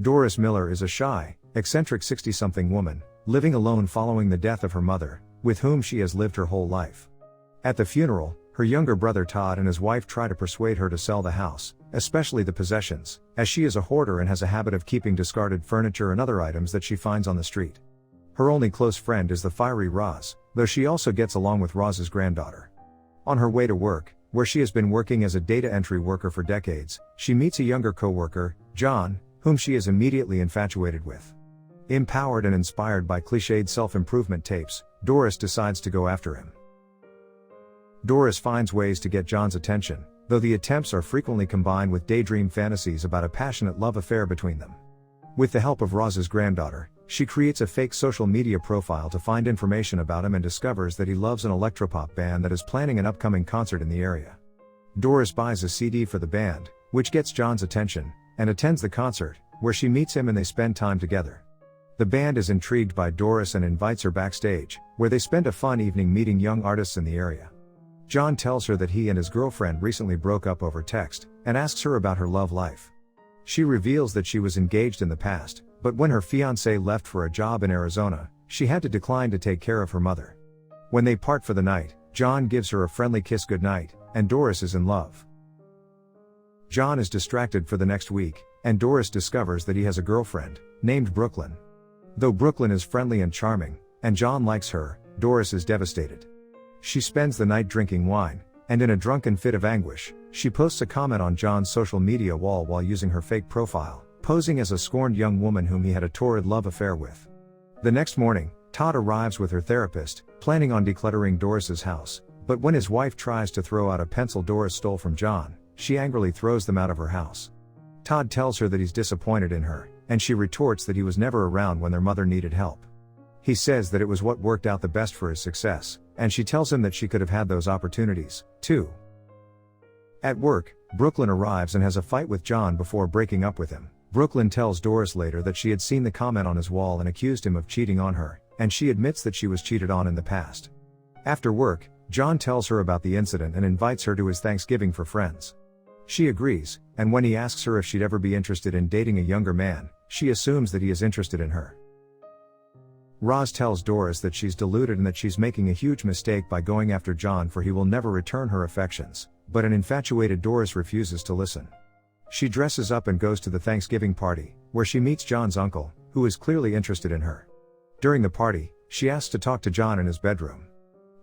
Doris Miller is a shy, eccentric 60-something woman, living alone following the death of her mother, with whom she has lived her whole life. At the funeral, her younger brother Todd and his wife try to persuade her to sell the house, especially the possessions, as she is a hoarder and has a habit of keeping discarded furniture and other items that she finds on the street. Her only close friend is the fiery Roz, though she also gets along with Roz's granddaughter. On her way to work, where she has been working as a data entry worker for decades, she meets a younger co-worker, John, whom she is immediately infatuated with. Empowered and inspired by cliched self-improvement tapes, Doris decides to go after him. Doris finds ways to get John's attention, though the attempts are frequently combined with daydream fantasies about a passionate love affair between them. With the help of Roz's granddaughter, she creates a fake social media profile to find information about him and discovers that he loves an electropop band that is planning an upcoming concert in the area. Doris buys a CD for the band, which gets John's attention, and attends the concert, where she meets him and they spend time together. The band is intrigued by Doris and invites her backstage, where they spend a fun evening meeting young artists in the area. John tells her that he and his girlfriend recently broke up over text, and asks her about her love life. She reveals that she was engaged in the past, but when her fiancé left for a job in Arizona, she had to decline to take care of her mother. When they part for the night, John gives her a friendly kiss goodnight, and Doris is in love. John is distracted for the next week, and Doris discovers that he has a girlfriend, named Brooklyn. Though Brooklyn is friendly and charming, and John likes her, Doris is devastated. She spends the night drinking wine, and in a drunken fit of anguish, she posts a comment on John's social media wall while using her fake profile, posing as a scorned young woman whom he had a torrid love affair with. The next morning, Todd arrives with her therapist, planning on decluttering Doris's house, but when his wife tries to throw out a pencil Doris stole from John, she angrily throws them out of her house. Todd tells her that he's disappointed in her, and she retorts that he was never around when their mother needed help. He says that it was what worked out the best for his success, and she tells him that she could have had those opportunities, too. At work, Brooklyn arrives and has a fight with John before breaking up with him. Brooklyn tells Doris later that she had seen the comment on his wall and accused him of cheating on her, and she admits that she was cheated on in the past. After work, John tells her about the incident and invites her to his Thanksgiving for friends. She agrees, and when he asks her if she'd ever be interested in dating a younger man, she assumes that he is interested in her. Roz tells Doris that she's deluded and that she's making a huge mistake by going after John, for he will never return her affections, but an infatuated Doris refuses to listen. She dresses up and goes to the Thanksgiving party, where she meets John's uncle, who is clearly interested in her. During the party, she asks to talk to John in his bedroom.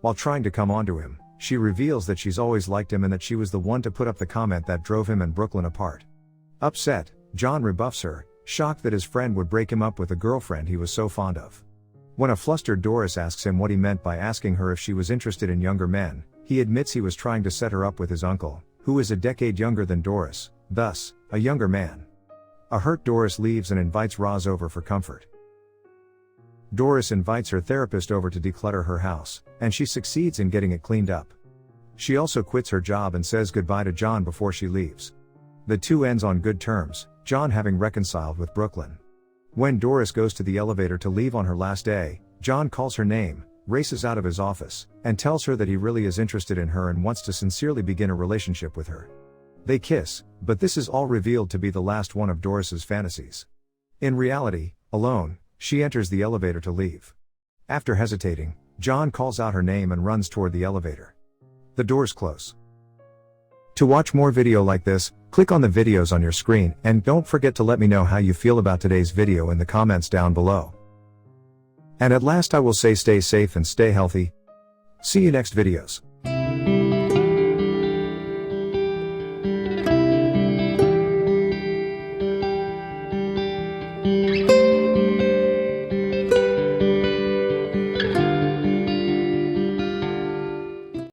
While trying to come onto him, she reveals that she's always liked him and that she was the one to put up the comment that drove him and Brooklyn apart. Upset, John rebuffs her, shocked that his friend would break him up with a girlfriend he was so fond of. When a flustered Doris asks him what he meant by asking her if she was interested in younger men, he admits he was trying to set her up with his uncle, who is a decade younger than Doris, thus, a younger man. A hurt Doris leaves and invites Roz over for comfort. Doris invites her therapist over to declutter her house, and she succeeds in getting it cleaned up. She also quits her job and says goodbye to John before she leaves. The two ends on good terms, John having reconciled with Brooklyn. When Doris goes to the elevator to leave on her last day, John calls her name, races out of his office, and tells her that he really is interested in her and wants to sincerely begin a relationship with her. They kiss, but this is all revealed to be the last one of Doris's fantasies. In reality, alone, she enters the elevator to leave. After hesitating, John calls out her name and runs toward the elevator. The doors close. To watch more video like this, click on the videos on your screen, and don't forget to let me know how you feel about today's video in the comments down below. And at last I will say, stay safe and stay healthy. See you next videos.